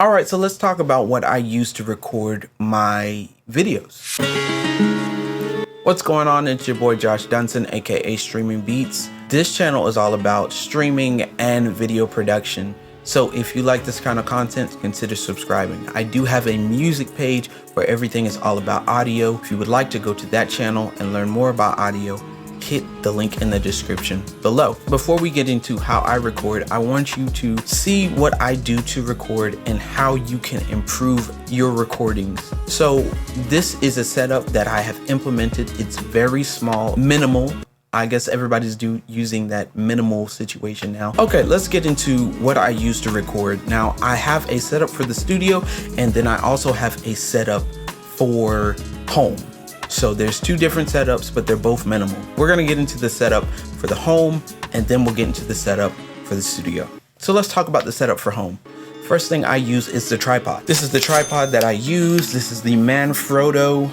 All right, so let's talk about what I use to record my videos. What's going on? It's your boy Josh Dunson, aka Streaming Beats. This channel is all about streaming and video production. So if you like this kind of content, consider subscribing. I do have a music page where everything is all about audio. If you would like to go to that channel and learn more about audio, hit the link in the description below. Before we get into how I record, I want you to see what I do to record and how you can improve your recordings. So this is a setup that I have implemented. It's very small, minimal. I guess everybody's using that minimal situation now. Okay, let's get into what I use to record. Now, I have a setup for the studio, and then I also have a setup for home. So there's two different setups, but they're both minimal. We're gonna get into the setup for the home, and then we'll get into the setup for the studio. So let's talk about the setup for home. First thing I use is the tripod. This is the tripod that I use. This is the Manfrotto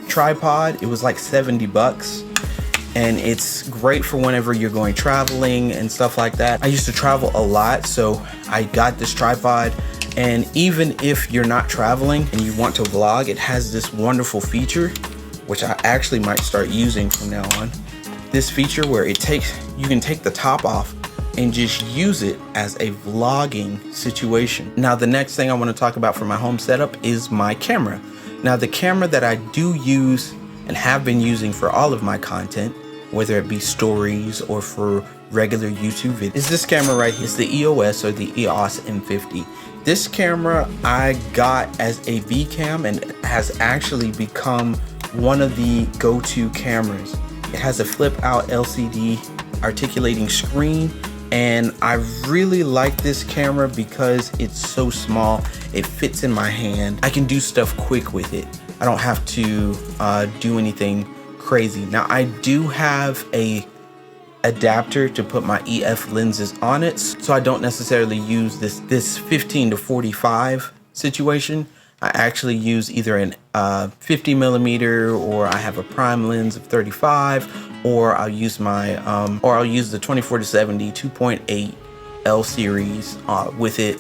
tripod. It was like 70 bucks. And it's great for whenever you're going traveling and stuff like that. I used to travel a lot, so I got this tripod. And even if you're not traveling and you want to vlog, it has this wonderful feature, which I actually might start using from now on. This feature where you can take the top off and just use it as a vlogging situation. Now, the next thing I want to talk about for my home setup is my camera. Now, the camera that I do use and have been using for all of my content, whether it be stories or for regular YouTube videos, is this camera right here. It's the EOS or the EOS M50. This camera I got as a VCam and has actually become one of the go-to cameras. It has a flip out LCD articulating screen, and I really like this camera because it's so small. It fits in my hand. I can do stuff quick with it. I don't have to do anything crazy. Now, I do have a adapter to put my EF lenses on it, so I don't necessarily use this 15 to 45 situation. I actually use either an 50 millimeter, or I have a prime lens of 35, or I'll use my I'll use the 24 to 70 2.8 L series with it,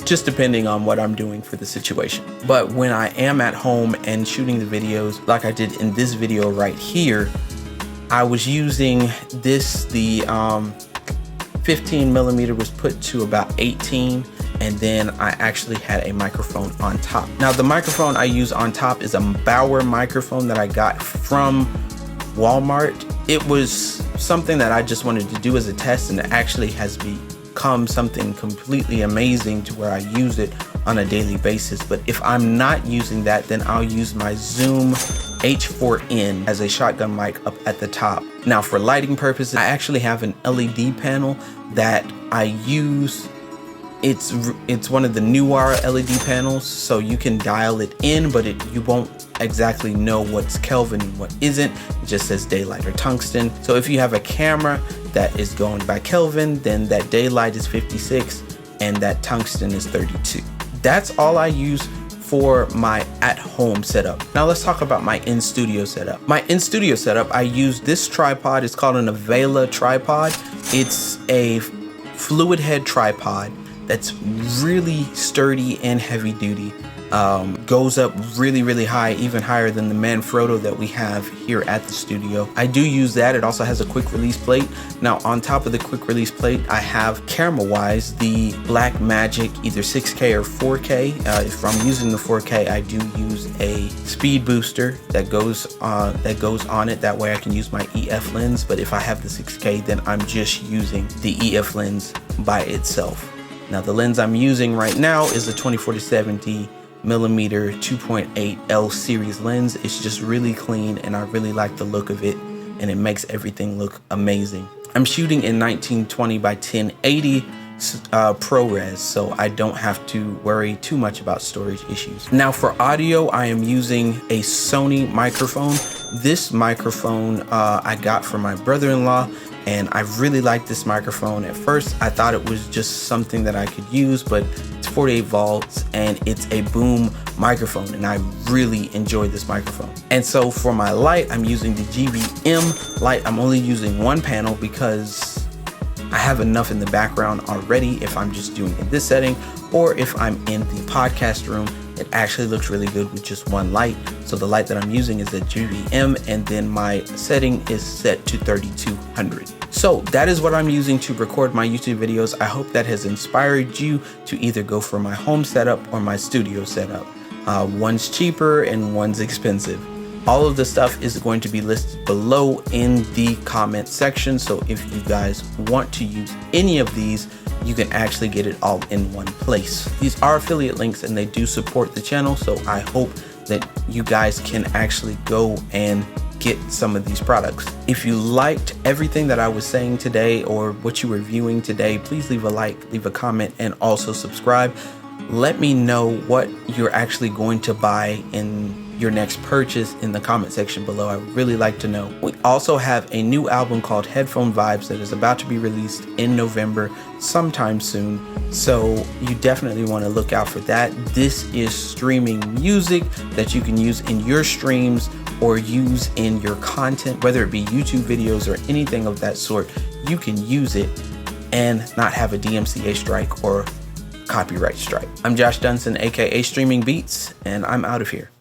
just depending on what I'm doing for the situation. But when I am at home and shooting the videos, like I did in this video right here, I was using this, the 15 millimeter was put to about 18, and then I actually had a microphone on top. Now, the microphone I use on top is a Bauer microphone that I got from Walmart. It was something that I just wanted to do as a test, and it actually has become something completely amazing to where I use it on a daily basis. But if I'm not using that, then I'll use my Zoom H4n as a shotgun mic up at the top. Now, for lighting purposes, I actually have an LED panel that I use. It's one of the newer LED panels, so you can dial it in, but you won't exactly know what's Kelvin and what isn't. It just says daylight or tungsten. So if you have a camera that is going by Kelvin, then that daylight is 56 and that tungsten is 32. That's all I use for my at-home setup. Now let's talk about my in-studio setup. My in-studio setup, I use this tripod. It's called an Avela tripod. It's a fluid head tripod that's really sturdy and heavy duty. Goes up really high, even higher than the Manfrotto that we have here at the studio. I do use that. It also has a quick release plate. Now, on top of the quick release plate, I have camera-wise the Blackmagic either 6K or 4K. If I'm using the 4K, I do use a speed booster that goes on it. That way I can use my EF lens. But if I have the 6K, then I'm just using the EF lens by itself. Now, the lens I'm using right now is a 24 to 70 millimeter 2.8 L series lens. It's just really clean, and I really like the look of it, and it makes everything look amazing. I'm shooting in 1920 by 1080 ProRes, so I don't have to worry too much about storage issues. Now, for audio, I am using a Sony microphone. This microphone I got from my brother-in-law, and I really like this microphone. At first, I thought it was just something that I could use, but it's 48 volts and it's a boom microphone, and I really enjoy this microphone. And so for my light, I'm using the GVM light. I'm only using one panel because I have enough in the background already if I'm just doing in this setting, or if I'm in the podcast room, it actually looks really good with just one light. So the light that I'm using is a GVM, and then my setting is set to 3200. So that is what I'm using to record my YouTube videos. I hope that has inspired you to either go for my home setup or my studio setup. One's cheaper and one's expensive. All of the stuff is going to be listed below in the comment section. So if you guys want to use any of these, you can actually get it all in one place. These are affiliate links and they do support the channel. So I hope that you guys can actually go and get some of these products. If you liked everything that I was saying today or what you were viewing today, please leave a like, leave a comment, and also subscribe. Let me know what you're actually going to buy in your next purchase in the comment section below. I would really like to know. We also have a new album called Headphone Vibes that is about to be released in November sometime soon. So you definitely want to look out for that. This is streaming music that you can use in your streams or use in your content, whether it be YouTube videos or anything of that sort. You can use it and not have a DMCA strike or copyright strike. I'm Josh Dunson, aka Streaming Beats, and I'm out of here.